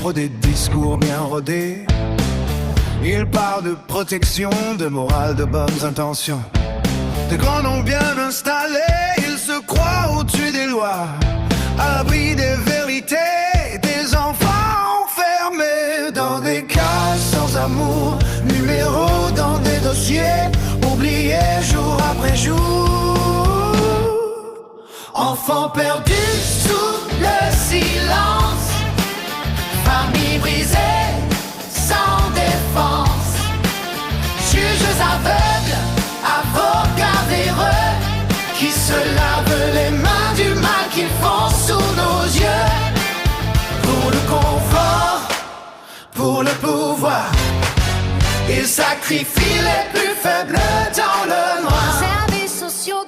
chiffres, des discours bien rodés. Il parle de protection, de morale, de bonnes intentions. Des grands noms bien installés, ils se croient au-dessus des lois, à l'abri des vérités, des enfants enfermés dans des cases sans amour, numéros dans des dossiers, oubliés jour après jour. Enfants perdus sous le silence, famille brisée, sans défense, juges aveugles, avocats véreux, qui se lavent les mains du mal qu'ils font sous nos yeux. Pour le confort, pour le pouvoir, ils sacrifient les plus faibles dans le noir. Services sociaux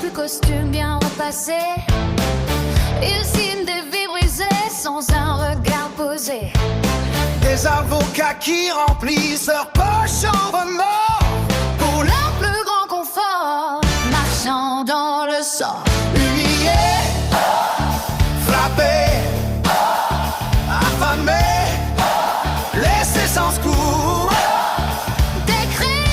plus costumes bien repassés, ils signent des vies brisées sans un regard posé. Des avocats qui remplissent leurs poches en remords pour leur plus grand confort, marchant dans le sang. Humiliés, frappés, affamés, laissés sans secours. Des cris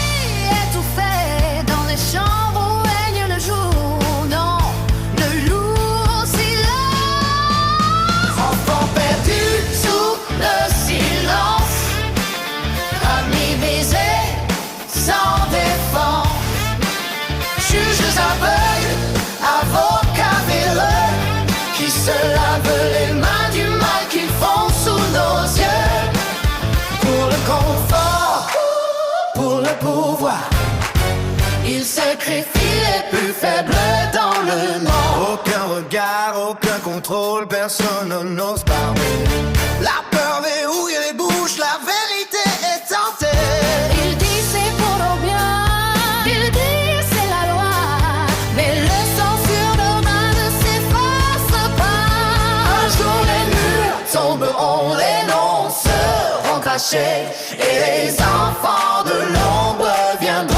étouffés dans des chambres où règne le jour. Non, le lourd silence. Enfants perdus Sous le silence, amis baisés sans défense, juges aveugles, avocats véreux, qui se lavent les mains du mal qu'ils font sous nos yeux. pour le confort, pour le pouvoir, Ils sacrifient les plus faibles dans le monde. aucun regard, aucun contrôle, personne n'ose parler. La peur verrouille les bouches, la vérité est tentée. Ils disent c'est pour nos biens, ils disent c'est la loi, mais le sang sur nos mains ne s'efface pas. Un jour les murs tomberont, les noms seront crachés, et les enfants de l'ombre viendront.